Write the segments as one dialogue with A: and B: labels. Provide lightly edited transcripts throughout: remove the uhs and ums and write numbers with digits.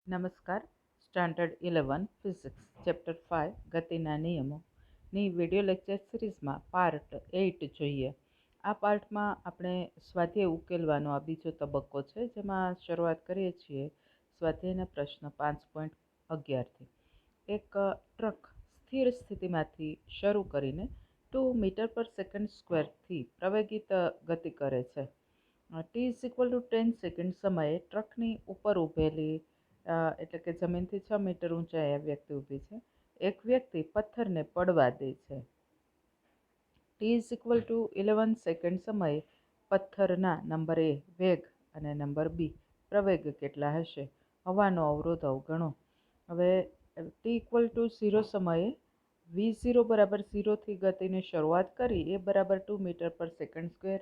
A: નમસ્કાર. Standard 11 physics chapter 5 ગતિના નિયમોની વિડિયો લેક્ચર સિરીઝમાં પાર્ટ 8 જોઈએ. આ પાર્ટમાં આપણે સ્વાધ્યાય ઉકેલવાનો આ બીજો તબક્કો છે, જેમાં શરૂઆત કરીએ છીએ સ્વાધ્યાયના પ્રશ્ન 5.11થી. એક ટ્રક સ્થિર સ્થિતિમાંથી શરૂ કરીને 2 મીટર પર સેકન્ડ સ્ક્વેરથી પ્રવેગિત ગતિ કરે છે. t=10 સેકન્ડ સમયે ટ્રકની ઉપર ઊભેલી એટલે કે જમીનથી 6 મીટર ઊંચાઈએ વ્યક્તિ ઊભી છે. એક વ્યક્તિ પથ્થરને પડવા દે છે. t=11 સેકન્ડ સમયે પથ્થરના નંબર A વેગ અને નંબર B પ્રવેગ કેટલા હશે? હવાનો અવરોધ અવગણો. હવે t=0 સમયે v0 = 0થી ગતિની શરૂઆત કરી. a = 2 મીટર પર સેકન્ડ સ્ક્વેર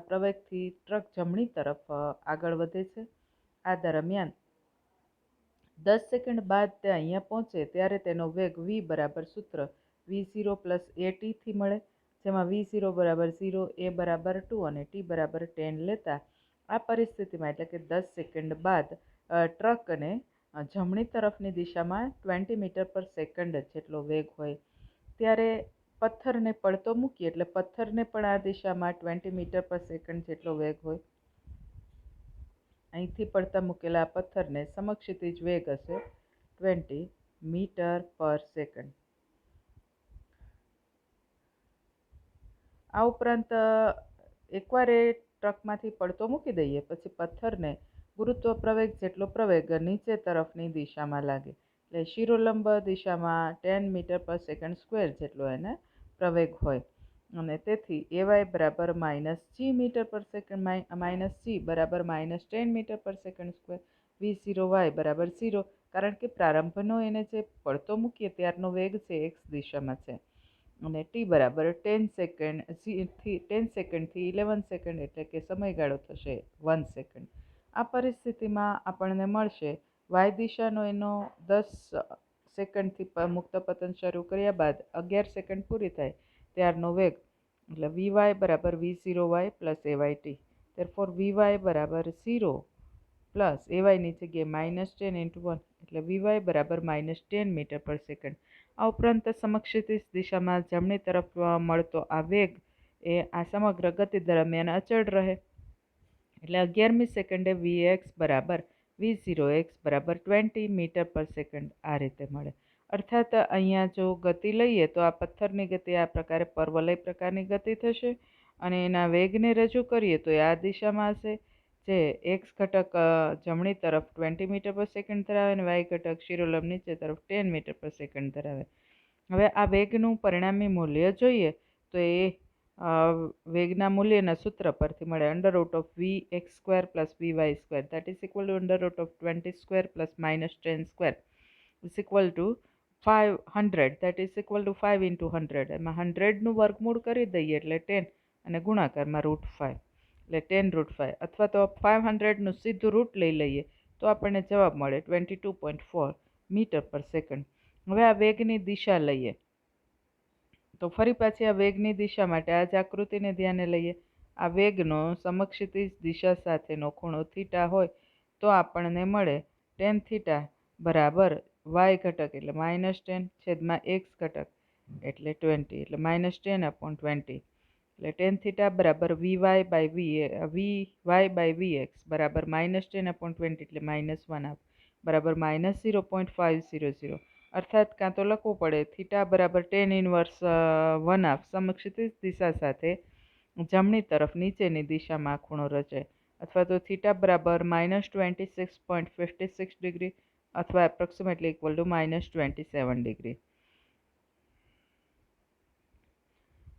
A: પ્રવેગથી ટ્રક જમણી તરફ આગળ વધે છે. આ દરમિયાન 10 સેકન્ડ બાદ તે અહીંયા પહોંચે ત્યારે તેનો વેગ v બરાબર સૂત્ર v0 + at મળે, જેમાં v0 = 0, a = 2 અને t = 10 લેતા આ પરિસ્થિતિમાં એટલે કે 10 સેકન્ડ બાદ ટ્રકને જમણી તરફની દિશામાં 20 મીટર પર સેકન્ડ જેટલો વેગ હોય. ત્યારે પથ્થરને પડતો મૂકીએ એટલે પથ્થરને પણ આ દિશામાં 20 મીટર પર સેકન્ડ જેટલો વેગ હોય. અહીંથી પડતા મૂકેલા પથ્થરને સમક્ષિતિજ વેગ હશે 20 મીટર પર સેકન્ડ. આ ઉપરાંત એકવાર એ ટ્રકમાંથી પડતો મૂકી દઈએ પછી પથ્થરને ગુરુત્વ પ્રવેગ જેટલો પ્રવેગ નીચે તરફની દિશામાં લાગે, એટલે શિરોલંબ દિશામાં 10 મીટર પર સેકન્ડ સ્ક્વેર જેટલો એને પ્રવેગ હોય. અને તેથી ay બરાબર -g મીટર પર સેકન્ડ -g બરાબર -10 મીટર પર સેકન્ડ સ્ક્વેર. v0y બરાબર 0, કારણ કે પ્રારંભનો એને જે પડતો મૂકીએ ત્યારનો વેગ છે x દિશામાં છે. અને t બરાબર 10 સેકન્ડથી 11 સેકન્ડ એટલે કે સમયગાળો થશે 1 સેકન્ડ. આ પરિસ્થિતિમાં આપણને મળશે y દિશાનો એનો 10 સેકન્ડથી મુક્ત પતન શરૂ કર્યા બાદ 11 સેકન્ડ પૂરી થાય ત્યારનો વેગ, એટલે vy બરાબર v0y + ayt. therefore vy બરાબર 0 પ્લસ ay ની જગ્યાએ -10 × 1 એટલે vy બરાબર -10 મીટર પર સેકન્ડ. આ ઉપરાંત સમક્ષિતિજ દિશામાં જમણી તરફ મળતો આ વેગ એ આ સમગ્ર ગતિ દરમિયાન અચળ રહે, એટલે 11મી સેકન્ડે vx બરાબર v0x બરાબર 20 મીટર પર સેકન્ડ આ રીતે મળે. અર્થાત અહીંયા જો ગતિ લઈએ તો આ પથ્થરની ગતિ આ પ્રકારે પરવલય પ્રકારની ગતિ થશે અને એના વેગને રજૂ કરીએ તો એ આ દિશામાં હશે, જે x ઘટક જમણી તરફ 20 મીટર પર સેકન્ડ ધરાવે અને y ઘટક શિરોલંબ નીચે તરફ 10 મીટર પર સેકન્ડ ધરાવે. હવે આ વેગનું પરિણામી મૂલ્ય જોઈએ તો એ વેગના મૂલ્યના સૂત્ર પરથી મળે √vx² + vy² that is equal to √20² + -10² is equal to 500 that is equal to 5 × 100. એમાં 100નું વર્ગમૂળ કરી દઈએ એટલે 10 અને ગુણાકારમાં √5 એટલે 10√5, અથવા તો 500નું સીધું રૂટ લઈ લઈએ તો આપણને જવાબ મળે 22.4 મીટર પર સેકન્ડ. હવે આ વેગની દિશા લઈએ તો ફરી પાછી આ વેગની દિશા માટે આ જ આકૃતિને ધ્યાને લઈએ. આ વેગનો સમક્ષિતિજ દિશા સાથેનો ખૂણો થીટા હોય તો આપણને મળે tan θ બરાબર y ઘટક એટલે -10 છેદમાં x ઘટક એટલે 20 એટલે -10/20. એટલે tan θ બરાબર vy/vx બરાબર -10/20 એટલે -1 બરાબર -0.500. અર્થાત કાં તો લખવું પડે થીટા બરાબર tan ઇનવર્સ 1/2 સમક્ષિતિજ દિશા સાથે જમણી તરફ નીચેની દિશામાં ખૂણો રચાય, અથવા તો થીટા બરાબર -26.56 ડિગ્રી અથવા એપ્રોક્સિમેટલી ઇક્વલ ટુ -27 ડિગ્રી.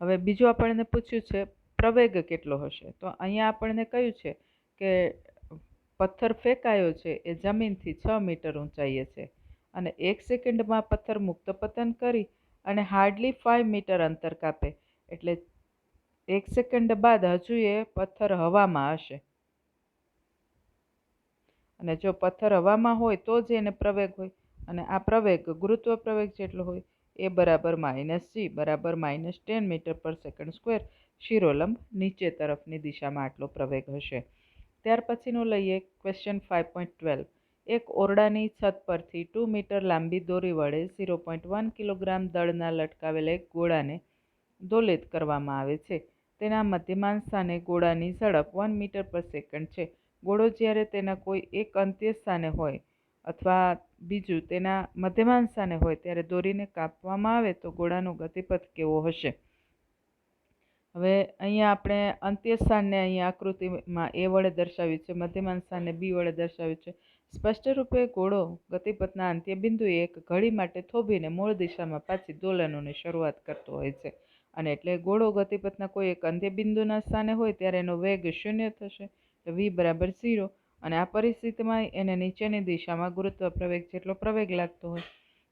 A: હવે બીજું આપણને પૂછ્યું છે પ્રવેગ કેટલો હશે, તો અહીંયા આપણને કહ્યું છે કે પથ્થર ફેંકાયો છે એ જમીનથી 6 મીટર ઊંચાઈએ છે અને 1 સેકન્ડમાં પથ્થર મુક્ત પતન કરી અને હાર્ડલી 5 મીટર અંતર કાપે, એટલે 1 સેકન્ડ બાદ હજુ એ પથ્થર હવામાં હશે અને જો પથ્થર હવામાં હોય તો જ એને પ્રવેગ હોય અને આ પ્રવેગ ગુરુત્વ પ્રવેગ જેટલો હોય. a બરાબર -g બરાબર -10 મીટર પર સેકન્ડ સ્ક્વેર શિરોલંબ નીચે તરફની દિશામાં આટલો પ્રવેગ હશે. ત્યાર પછીનું લઈએ ક્વેશ્ચન 5.12. એક ઓરડાની છત પરથી 2 મીટર લાંબી દોરી વડે 0.1 કિલોગ્રામ દળના લટકાવેલા એક ગોળાને દોલિત કરવામાં આવે છે. તેના મધ્યમાન સ્થાને ગોળાની ઝડપ 1 મીટર પર સેકન્ડ છે. ગોળો જ્યારે તેના કોઈ એક અંત્ય સ્થાને હોય અથવા બીજું તેના મધ્યમાન સ્થાને હોય ત્યારે દોરીને કાપવામાં આવે તો ગોળાનો ગતિપથ કેવો હશે? હવે અહીંયા આપણે અંત્ય સ્થાનને અહીંયા આકૃતિમાં એ વડે દર્શાવ્યું છે, મધ્યમાન સ્થાનને બી વડે દર્શાવ્યું છે. સ્પષ્ટ રૂપે ગોળો ગતિપથના અંત્ય બિંદુએ એક ઘડી માટે થોભીને મૂળ દિશામાં પાછી દોલનોની શરૂઆત કરતો હોય છે. અને એટલે ગોળો ગતિપથના કોઈ એક અંત્ય બિંદુના સ્થાને હોય ત્યારે એનો વેગ 0 થશે, v બરાબર 0. અને આ પરિસ્થિતિમાં એને નીચેની દિશામાં ગુરુત્વ પ્રવેગ જેટલો પ્રવેગ લાગતો હોય,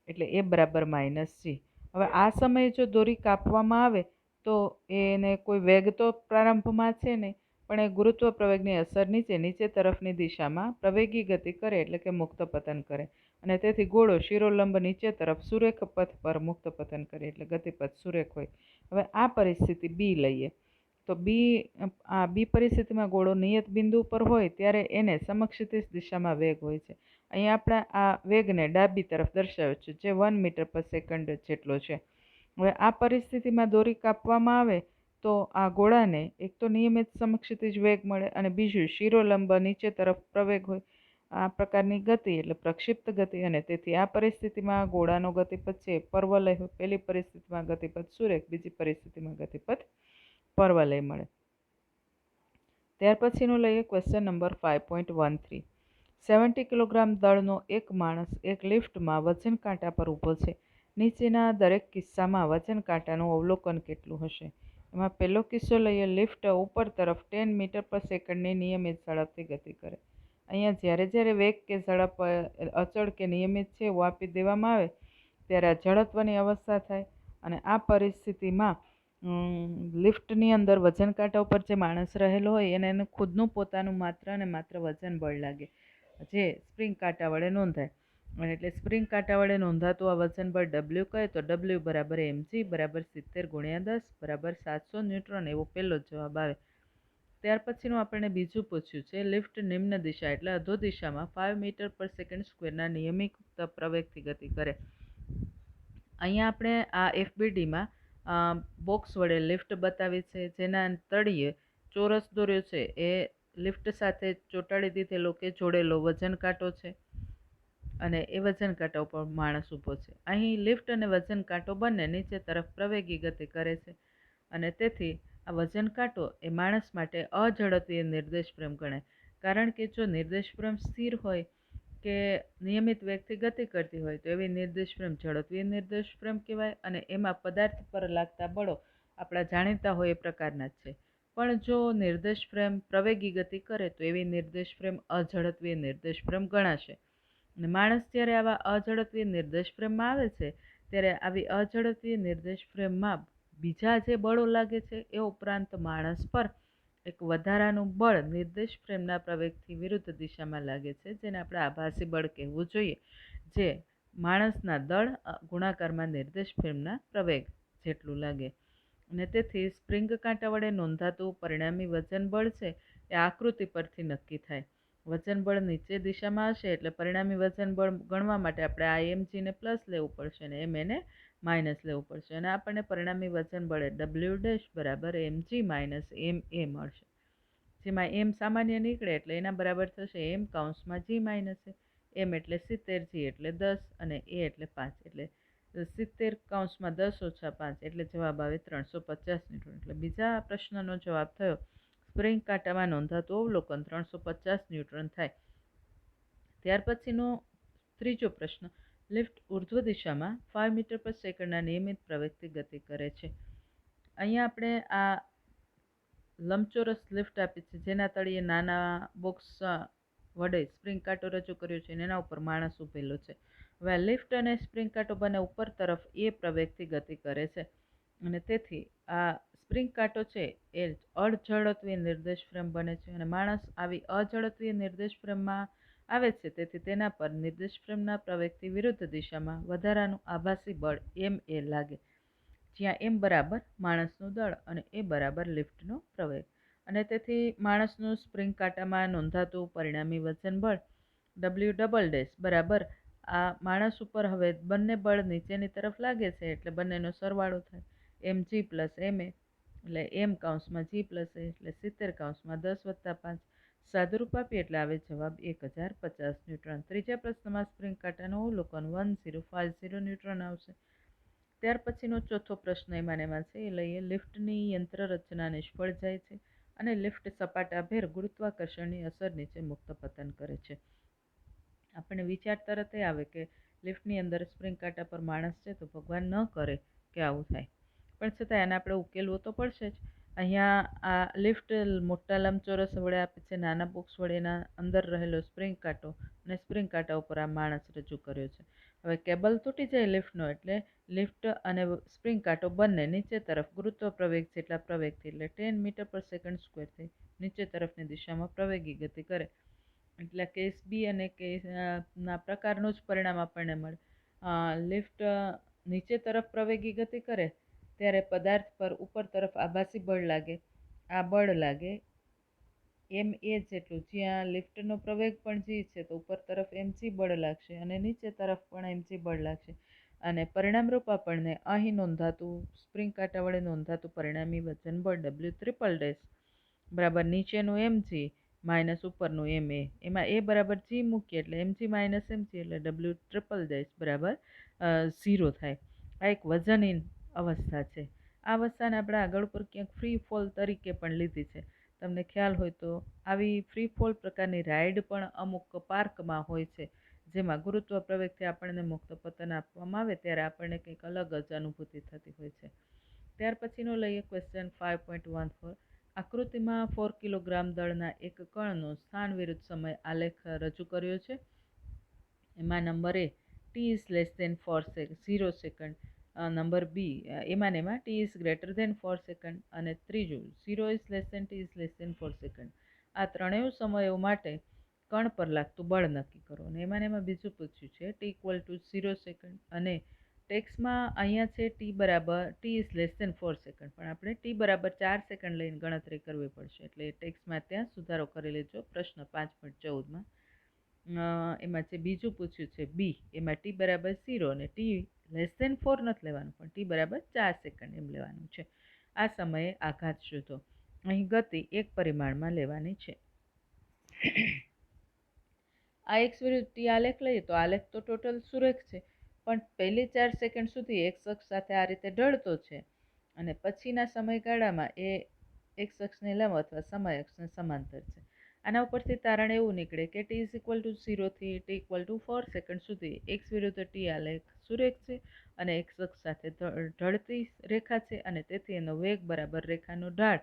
A: એટલે એ બરાબર -g. હવે આ સમયે જો દોરી કાપવામાં આવે તો એને કોઈ વેગ તો પ્રારંભમાં છે નહીં, પણ એ ગુરુત્વ પ્રવેગની અસર નીચે તરફની દિશામાં પ્રવેગી ગતિ કરે, એટલે કે મુક્ત પતન કરે. અને તેથી ગોળો શિરોલંબ નીચે તરફ સુરેખ પથ પર મુક્ત પતન કરે, એટલે ગતિપથ સુરેખ હોય. હવે આ પરિસ્થિતિ બી લઈએ તો બી પરિસ્થિતિમાં ગોળો નિયત બિંદુ પર હોય ત્યારે એને સમક્ષિતિજ દિશામાં વેગ હોય છે. અહીંયા આપણે આ વેગને ડાબી તરફ દર્શાવ્યો છે, જે 1 મીટર પર સેકન્ડ જેટલો છે. હવે આ પરિસ્થિતિમાં દોરી કાપવામાં આવે તો આ ગોળાને એક તો નિયમિત સમક્ષિતિજ વેગ મળે અને બીજું શિરોલંબ નીચે તરફ પ્રવેગ હોય. આ પ્રકારની ગતિ એટલે પ્રક્ષિપ્ત ગતિ, અને તેથી આ પરિસ્થિતિમાં ગોળાનો ગતિપથ છે પર્વલય હોય. પહેલી પરિસ્થિતિમાં ગતિપથ સુરેખ, બીજી પરિસ્થિતિમાં ગતિપથ પર્વલય મળે. ત્યાર પછીનું લઈએ ક્વેશ્ચન નંબર 5.13. 70 કિલોગ્રામ દળનો એક માણસ એક લિફ્ટમાં વજન કાંટા પર ઊભો છે. નીચેના દરેક કિસ્સામાં વજન કાંટાનું અવલોકન કેટલું હશે? એમાં પહેલો કિસ્સો લઈએ. લિફ્ટ ઉપર તરફ 10 મીટર પર સેકન્ડની નિયમિત ઝડપથી ગતિ કરે. અહીંયા જ્યારે વેગ કે ઝડપ અચળ કે નિયમિત છે એવું આપી દેવામાં આવે ત્યારે આ જડત્વની અવસ્થા થાય. અને આ પરિસ્થિતિમાં લિફ્ટની અંદર વજન કાંટા ઉપર જે માણસ રહેલો હોય એને ખુદનું પોતાનું માત્ર અને માત્ર વજન બળ લાગે, જે સ્પ્રિંગ કાંટા વડે નોંધાય. અને એટલે સ્પ્રિંગ કાંટા વડે નોંધાતું આ વજન બળ W કહે તો W બરાબર mg બરાબર 70 × 10 બરાબર 700 ન્યૂટન, એવો પહેલો જવાબ આવે. ત્યાર પછીનું આપણને બીજું પૂછ્યું છે. લિફ્ટ નિમ્ન દિશા એટલે અધો દિશામાં 5 મીટર પર સેકન્ડ સ્ક્વેરના નિયમિત પ્રવેગથી ગતિ કરે. અહીંયા આપણે આ FBDમાં બોક્સ વડે લિફ્ટ બતાવી છે, જેના તળિયે ચોરસ દોર્યો છે એ લિફ્ટ સાથે ચોંટાડી દીધેલો કે જોડેલો વજન કાંટો છે, અને એ વજન કાંટા ઉપર માણસ ઊભો છે. અહીં લિફ્ટ અને વજન કાંટો બંને નીચે તરફ પ્રવેગી ગતિ કરે છે, અને તેથી આ વજન કાંટો એ માણસ માટે અઝડપીય નિર્દેશ ફ્રેમ ગણાય. કારણ કે જો નિર્દેશ ફ્રેમ સ્થિર હોય કે નિયમિત વેગથી ગતિ કરતી હોય તો એવી નિર્દેશ ફ્રેમ ઝડપીય નિર્દેશ ફ્રેમ કહેવાય, અને એમાં પદાર્થ પર લાગતા બળો આપણા જાણીતા હોય એ પ્રકારના જ છે. પણ જો નિર્દેશ ફ્રેમ પ્રવેગી ગતિ કરે તો એવી નિર્દેશ ફ્રેમ અઝડપીય નિર્દેશ ફ્રેમ ગણાશે. અને માણસ જ્યારે આવા અઝડપીય નિર્દેશ ફ્રેમમાં આવે છે ત્યારે આવી અઝડપીય નિર્દેશ ફ્રેમમાં બીજા જે બળો લાગે છે એ ઉપરાંત માણસ પર એક વધારાનું બળ નિર્દેશ ફ્રેમના પ્રવેગથી વિરુદ્ધ દિશામાં લાગે છે, જેને આપણે આભાસી બળ કહેવું જોઈએ, જે માણસના દળ ગુણાકારમાં નિર્દેશ ફ્રેમના પ્રવેગ જેટલું લાગે. અને તેથી સ્પ્રિંગ કાંટા વડે નોંધાતું પરિણામી વજન બળ છે એ આકૃતિ પરથી નક્કી થાય. વજન બળ નીચે દિશામાં હશે એટલે પરિણામી વજન બળ ગણવા માટે આપણે આ mgને પ્લસ લેવું પડશે અને એને માઇનસ લેવું પડશે, અને આપણને પરિણામી વજન બળ W' બરાબર mg માઇનસ ma મળશે. જેમાં m સામાન્ય નીકળે એટલે એના બરાબર થશે m કૌંસમાં g માઇનસ m એટલે 70, g એટલે 10 અને a એટલે 5, એટલે 70 કૌંસમાં 10 ઓછા 5 એટલે જવાબ આવે 350 ન્યૂટન. એટલે બીજા પ્રશ્નનો જવાબ થયો સ્પ્રિંગ કાંટામાં નોંધાતું અવલોકન 350 ન્યૂટન થાય. ત્યાર પછીનો ત્રીજો પ્રશ્ન. લિફ્ટ ઉર્ધ્વ દિશામાં 5 મીટર પર સેકન્ડના નિયમિત પ્રવેગથી ગતિ કરે છે. અહીંયા આપણે આ લંબચોરસ લિફ્ટ આપી છે, જેના તળિયે નાના બોક્સ વડે સ્પ્રિંગ કાંટો રજૂ કર્યો છે અને એના ઉપર માણસ ઊભેલો છે. હવે લિફ્ટ અને સ્પ્રિંગ કાંટો બંને ઉપર તરફ એ પ્રવેગથી ગતિ કરે છે, અને તેથી આ સ્પ્રિંગ કાંટો છે એ અઝડપીય નિર્દેશ ફ્રેમ બને છે, અને માણસ આવી અઝડપીય નિર્દેશ ફ્રેમમાં આવે છે, તેથી તેના પર નિર્દેશ ફ્રેમના પ્રવેગથી વિરુદ્ધ દિશામાં વધારાનું આભાસી બળ ma લાગે, જ્યાં m બરાબર માણસનું દળ અને a બરાબર લિફ્ટનો પ્રવેગ. અને તેથી માણસનું સ્પ્રિંગ કાંટામાં નોંધાતું પરિણામી વજન બળ ડબલ્યુ ડબલ ડેશ બરાબર આ માણસ ઉપર હવે બંને બળ નીચેની તરફ લાગે છે એટલે બંનેનો સરવાળો થાય એમ જી પ્લસ એમ એ એટલે એમ કાઉન્સમાં જી પ્લસ એ એટલે 70 કાઉન્સમાં 10 + 5 સાદુરૂપ આપીએ એટલે આવે જવાબ 1050 ન્યૂટન. ત્રીજા પ્રશ્નમાં સ્પ્રિંગ કાંટાનું અવલોકન 1050 ન્યૂટન આવશે. ત્યાર પછીનો ચોથો પ્રશ્ન એમાં છે એ લઈએ. લિફ્ટની યંત્ર રચના નિષ્ફળ જાય છે અને લિફ્ટ સપાટાભેર ગુરુત્વાકર્ષણની અસર નીચે મુક્ત પતન કરે છે. આપણને વિચાર તરત એ આવે કે લિફ્ટની અંદર સ્પ્રિંગ કાંટા પર માણસ છે તો ભગવાન ન કરે કે આવું થાય, પણ છતાં એને આપણે ઉકેલવો તો પડશે જ. અહીંયા આ લિફ્ટ મોટા લંબચોરસ વડે આપે છે, નાના બોક્સ વડે એના અંદર રહેલો સ્પ્રિંગ કાંટો અને સ્પ્રિંગ કાંટા ઉપર આ માણસ રજૂ કર્યો છે. હવે કેબલ તૂટી જાય લિફ્ટનો એટલે લિફ્ટ અને સ્પ્રિંગ કાંટો બંને નીચે તરફ ગુરુત્વ પ્રવેગ જેટલા પ્રવેગથી એટલે 10 મીટર/સેકન્ડ સ્ક્વેરથી નીચે તરફની દિશામાં પ્રવેગી ગતિ કરે. એટલે કેસ બી અને કેસ ના પ્રકારનું જ પરિણામ આપણને મળે. લિફ્ટ નીચે તરફ પ્રવેગી ગતિ કરે ત્યારે પદાર્થ પર ઉપર તરફ આભાસી બળ લાગે. આ બળ લાગે એમ એ જેટલું, જ્યાં લિફ્ટનો પ્રવેગ પણ જી છે તો ઉપર તરફ એમ જી બળ લાગશે અને નીચે તરફ પણ એમ જી બળ લાગશે. અને પરિણામરૂપ આપણને અહીં નોંધાતું સ્પ્રિંગ કાંટા વડે નોંધાતું પરિણામી વજન બળ ડબલ્યુ ટ્રિપલ ડેશ બરાબર નીચેનું એમ જી માઇનસ ઉપરનું એમ એ, એમાં એ બરાબર જી મૂકીએ એટલે એમ જી માઇનસ એમ જી એટલે ડબલ્યુ ટ્રિપલ ડેશ બરાબર 0 થાય. આ એક વજનહીન અવસ્થા છે. આ અવસ્થાને આપણે આગળ ઉપર ક્યાંક ફ્રી ફોલ તરીકે પણ લીધી છે. તમને ખ્યાલ હોય તો આવી ફ્રી ફોલ પ્રકારની રાઇડ પણ અમુક પાર્કમાં હોય છે, જેમાં ગુરુત્વ પ્રવેગથી આપણને મુક્ત પતન આપવામાં આવે ત્યારે આપણને કંઈક અલગ જ અનુભૂતિ થતી હોય છે. ત્યાર પછીનો લઈએ ક્વેશ્ચન 5.14. આકૃતિમાં 4 કિલોગ્રામ દળના એક કણનો સ્થાન વિરુદ્ધ સમય આલેખ રજૂ કર્યો છે. એમાં number A T is less than 0 second, number B એમાં T is greater than 4 second અને ત્રીજું 0 is less than T is less than 4 second. આ ત્રણેય સમયો માટે કણ પર લાગતું બળ નક્કી કરો. અને એમાં બીજું પૂછ્યું છે ટી ઇક્વલ ટુ 0 સેકન્ડ અને ટેક્સમાં અહીંયા છે T is less than 4 second, પણ આપણે ટી બરાબર 4 સેકન્ડ લઈને ગણતરી કરવી પડશે, એટલે ટેક્સમાં ત્યાં સુધારો કરી લેજો. પ્રશ્ન 5.14માં એમાં જે બીજું પૂછ્યું છે બી, એમાં ટી બરાબર 0 અને ટી લેસ દેન 4 નથી લેવાનું, પણ ટી બરાબર 4 સેકન્ડ એમ લેવાનું છે. આ સમયે આઘાત શોધો. અહીં ગતિ એક પરિમાણમાં લેવાની છે. આ એક્સ વિરુદ્ધ ટી આલેખ લઈએ તો આલેખ તો ટોટલ સુરેખ છે, પણ પહેલી 4 સેકન્ડ સુધી એક્સ અક્ષ સાથે આ રીતે ઢળતો છે અને પછીના સમયગાળામાં એ એક્સ અક્ષને લંબ અથવા સમય અક્ષને સમાંતર છે. આના ઉપરથી તારણ એવું નીકળે કે ટી ઇઝ ઇક્વલ ટુ 0 થી ટી ઇક્વલ ટુ 4 સેકન્ડ સુધી એક્સ વિરુદ્ધ ટી આલેખ સુરેખ છે અને એક્સ અક્ષ સાથે ઢળતી રેખા છે અને તેથી એનો વેગ બરાબર રેખાનો ઢાળ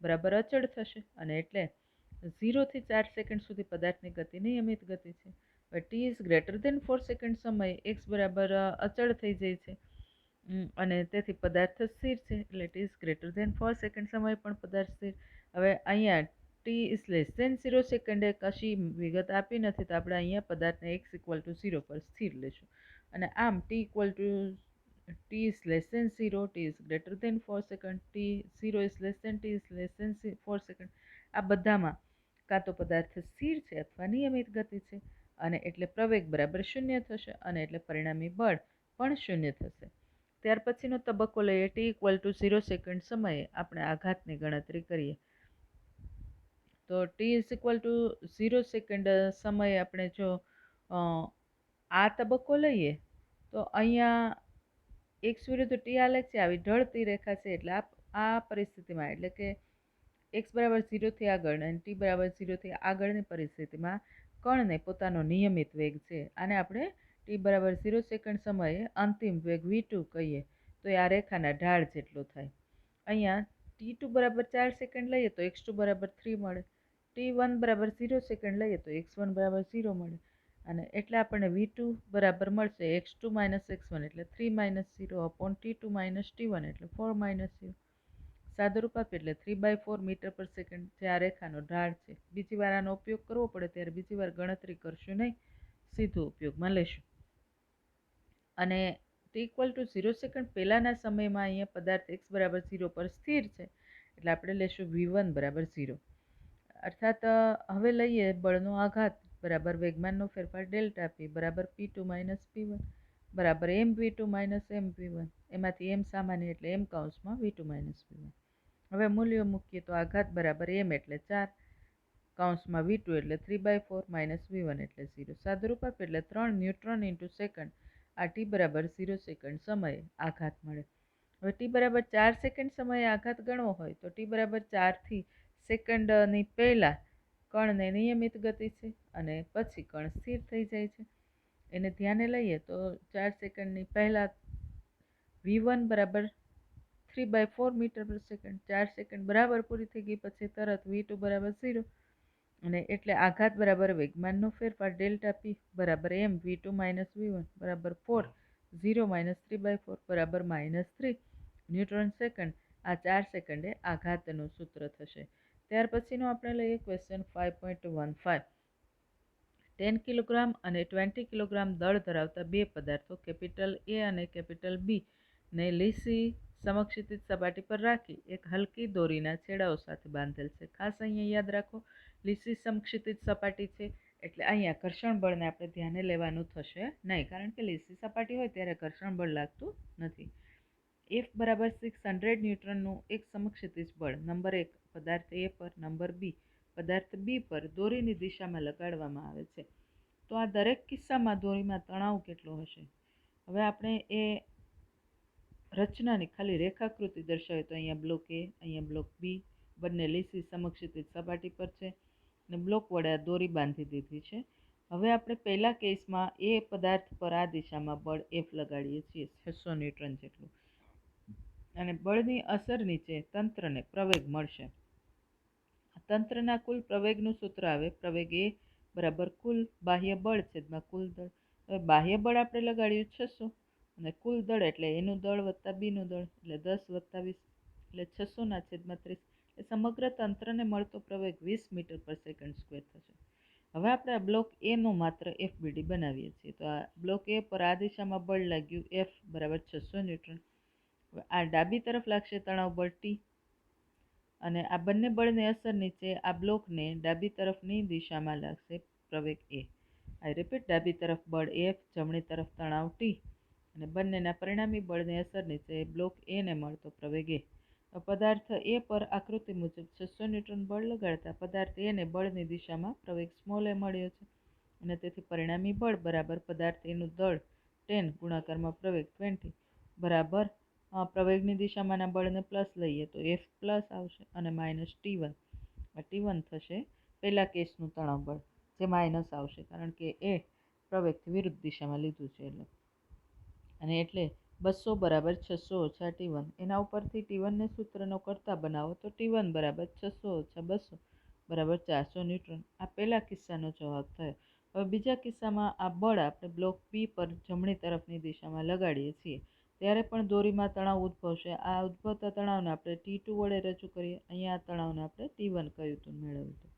A: બરાબર અચળ થશે અને એટલે 0 થી 4 સેકન્ડ સુધી પદાર્થની ગતિ નિયમિત ગતિ છે. હવે T is greater than 4 second સમય એક્સ બરાબર અચળ થઈ જાય છે અને તેથી પદાર્થ સ્થિર છે, એટલે T is greater than 4 second સમય પણ પદાર્થ સ્થિર. હવે અહીંયા ટી ઇઝ લેસ દેન 0 સેકન્ડે કશી વિગત આપી નથી, તો આપણે અહીંયા પદાર્થને એક્સ ઇક્વલ ટુ 0 પર સ્થિર લેશું અને આમ T is less than 0, T is greater than 4 second, T 0 is less than T is less than 4 second, આ બધામાં કાં તો પદાર્થ સ્થિર છે અથવા નિયમિત ગતિ છે અને એટલે પ્રવેગ બરાબર 0 થશે અને એટલે પરિણામી બળ પણ 0 થશે. ત્યાર પછીનો તબક્કો લઈએ. ટી ઇક્વલ ટુ 0 સેકન્ડ સમયે આપણે આઘાતની ગણતરી કરીએ. તો T is equal to 0 second સમયે આપણે જો આ તબક્કો લઈએ તો અહીંયા એક્સ વિરુદ્ધ ટી આલેખ છે, આવી ઢળતી રેખા છે, એટલે આ પરિસ્થિતિમાં એટલે કે એક્સ બરાબર 0થી આગળ અને ટી બરાબર 0થી આગળની પરિસ્થિતિમાં કણને પોતાનો નિયમિત વેગ છે. આને આપણે ટી બરાબર 0 સેકન્ડ સમયે અંતિમ વેગ v2 કહીએ તો એ આ રેખાના ઢાળ જેટલો થાય. અહીંયા t2 બરાબર 4 સેકન્ડ લઈએ તો x2 બરાબર 3 મળે, t1 બરાબર 0 સેકન્ડ લઈએ તો x1 બરાબર 0 મળે અને એટલે આપણને v2 બરાબર મળશે x2 માઇનસ x1 એટલે 3 minus 0 upon t2 minus t1 એટલે 4 માઇનસ 0. સાદુરૂપ આપીએ એટલે 3/4 મીટર/સેકન્ડ જે આ રેખાનો ઢાળ છે. બીજી વાર આનો ઉપયોગ કરવો પડે ત્યારે બીજી વાર ગણતરી કરશું નહીં, સીધું ઉપયોગમાં લેશું. અને ટી ઇક્વલ ટુ 0 સેકન્ડ પહેલાંના સમયમાં અહીંયા પદાર્થ એક્સ બરાબર 0 પર સ્થિર છે, એટલે આપણે લેશું v1 બરાબર 0. અર્થાત હવે લઈએ બળનો આઘાત બરાબર વેગમાનનો ફેરફાર ડેલ્ટા પી બરાબર P2 માઇનસ P1 બરાબર mv2 માઇનસ mv1, એમાંથી m સામાન્ય એટલે m કૌંસમાં v2 માઇનસ v1. હવે મૂલ્યો મૂકીએ તો આઘાત બરાબર m એટલે 4 કૌંસમાં v2 એટલે 3/4 માઇનસ v1 એટલે 0. સાદુરૂપ આપે એટલે 3 ન્યૂટ્રોન ઇન્ટુ સેકન્ડ. આ t બરાબર 0 સેકન્ડ સમયે આઘાત મળે. હવે t બરાબર 4 સેકન્ડ સમયે આઘાત ગણવો હોય તો t બરાબર 4 સેકન્ડની પહેલા કણને નિયમિત ગતિ છે અને પછી કણ સ્થિર થઈ જાય છે. એને ધ્યાને લઈએ તો 4 સેકન્ડની પહેલા v1 બરાબર 3/4 મીટર પર સેકન્ડ. 4 સેકન્ડ બરાબર પૂરી થઈ ગઈ પછી તરત v2 બરાબર 0 અને એટલે આઘાત બરાબર વેગમાનનો ફેરફાર ડેલ્ટા પી બરાબર m v2 માઇનસ v1 બરાબર 4 0 માઇનસ 3/4 બરાબર -3 ન્યૂટન સેકન્ડ. આ 4 સેકન્ડે આઘાતનું સૂત્ર થશે. ત્યાર પછીનો આપણે લઈએ ક્વેશ્ચન 5.15. 10 કિલોગ્રામ અને 20 કિલોગ્રામ દળ ધરાવતા બે પદાર્થો કેપિટલ એ અને કેપિટલ બી ને લીસી સમક્ષિતિજ સપાટી પર રાખી એક હલકી દોરીના છેડાઓ સાથે બાંધેલ છે. ખાસ અહીંયા યાદ રાખો, લીસી સમક્ષિતિજ સપાટી છે એટલે અહીંયા ઘર્ષણ બળને આપણે ધ્યાને લેવાનું થશે નહીં, કારણ કે લીસી સપાટી હોય ત્યારે ઘર્ષણ બળ લાગતું નથી. F બરાબર 600 ન્યૂટનનું એક સમક્ષિતિજ બળ નંબર 1 પદાર્થ એ પર, નંબર 2 પદાર્થ બી પર દોરીની દિશામાં લગાડવામાં આવે છે. તો આ દરેક કિસ્સામાં દોરીમાં તણાવ કેટલો હશે? હવે આપણે એ રચનાની ખાલી રેખાકૃતિ દર્શાવીએ તો અહીંયા બ્લોક એ, અહીંયા બ્લોક બી, બંને લીસી સમક્ષિતિજ સપાટી પર છે અને બ્લોક વડે આ દોરી બાંધી દીધી છે. હવે આપણે પહેલા કેસમાં એ પદાર્થ પર આ દિશામાં બળ F લગાડીએ છીએ 600 ન્યૂટન જેટલું, અને બળની અસર નીચે તંત્રને પ્રવેગ મળશે. તંત્રના કુલ પ્રવેગનું સૂત્ર આવે પ્રવેગ એ બરાબર કુલ બાહ્ય બળ છેદમાં કુલ દળ. હવે બાહ્ય બળ આપણે લગાડ્યું 600 અને કુલ દળ એટલે એનું દળ વત્તા બીનું દળ એટલે 10 વત્તા 20 એટલે 600 છેદમાં 30. એ સમગ્ર તંત્રને મળતો પ્રવેગ 20 મીટર પર સેકન્ડ સ્ક્વેર થશે. હવે આપણે આ બ્લોક એ નું માત્ર FBD બનાવીએ છીએ. તો આ બ્લોક એ પર આ દિશામાં બળ લાગ્યું F બરાબર 600 ન્યૂટન. હવે આ ડાબી તરફ લાગશે તણાવ બળ T અને આ બંને બળની અસર નીચે આ બ્લોકને ડાબી તરફની દિશામાં લાગશે પ્રવેગ એ. આઈ રિપીટ, ડાબી તરફ બળ F, જમણી તરફ તણાવ T અને બંનેના પરિણામી બળની અસર નીચે બ્લોક એ ને મળતો પ્રવેગ એ. પદાર્થ એ પર આકૃતિ મુજબ 600 ન્યૂટન બળ લગાડતા પદાર્થ એને બળની દિશામાં પ્રવેગ સ્મોલ એ મળ્યો છે અને તેથી પરિણામી બળ બરાબર પદાર્થ એનું દળ 10 ગુણાકારમાં પ્રવેગ 20 બરાબર પ્રવેગની દિશામાંના બળને પ્લસ લઈએ તો F પ્લસ આવશે અને માઇનસ T1. આ T1 થશે પહેલા કેસનું તણાવ બળ, જે માઇનસ આવશે કારણ કે એ પ્રવેગથી વિરુદ્ધ દિશામાં લીધું છે એટલે. અને એટલે 200 બરાબર 600 ઓછા T1. એના ઉપરથી T1 ને સૂત્રનો કરતા બનાવો તો T1 બરાબર 600 ઓછા 200 બરાબર 400 ન્યૂટન. આ પહેલા કિસ્સાનો જવાબ થયો. હવે બીજા કિસ્સામાં આ બળ આપણે બ્લોક બી પર જમણી તરફની દિશામાં લગાડીએ છીએ ત્યારે પણ દોરીમાં તણાવ ઉદ્ભવશે. આ ઉદ્ભવતા તણાવને આપણે T2 વડે રજૂ કરીએ. અહીંયા આ તણાવને આપણે T1 કહ્યું હતું, મેળવ્યું હતું.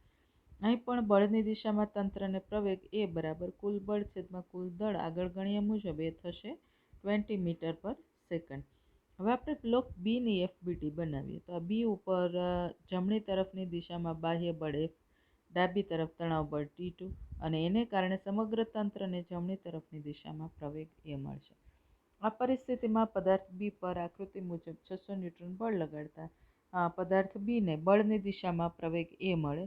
A: અહીં પણ બળની દિશામાં તંત્રને પ્રવેગ એ બરાબર કુલ બળ છેદમાં કુલ દળ આગળ ગણ્યા મુજબ એ થશે 20 મીટર પર સેકન્ડ. હવે આપણે બ્લોક બીની FBD બનાવીએ તો આ બી ઉપર જમણી તરફની દિશામાં બાહ્ય બળ F, ડાબી તરફ તણાવ બળ T2 અને એને કારણે સમગ્ર તંત્રને જમણી તરફની દિશામાં પ્રવેગ એ મળશે. આ પરિસ્થિતિમાં પદાર્થ બી પર આકૃતિ મુજબ 600 ન્યૂટન બળ લગાડતા પદાર્થ બીને બળની દિશામાં પ્રવેગ એ મળે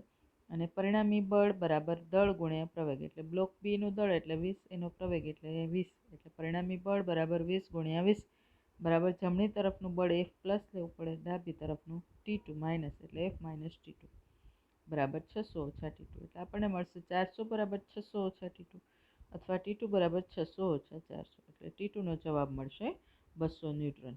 A: અને પરિણામી બળ બરાબર દળ ગુણ્યા પ્રવેગ એટલે બ્લોક બીનું દળ એટલે 20, એનો પ્રવેગ એટલે 20 એટલે પરિણામી બળ બરાબર 20 ગુણ્યા 20 બરાબર જમણી તરફનું બળ F પ્લસ લેવું પડે, ડાબી તરફનું T2 માઇનસ એટલે F માઇનસ T2 બરાબર 600 ઓછા T2 એટલે આપણને મળશે 400 બરાબર 600 ઓછા T2 અથવા T2 બરાબર 600 ઓછા 400 એટલે T2 નો જવાબ મળશે 200 ન્યૂટન.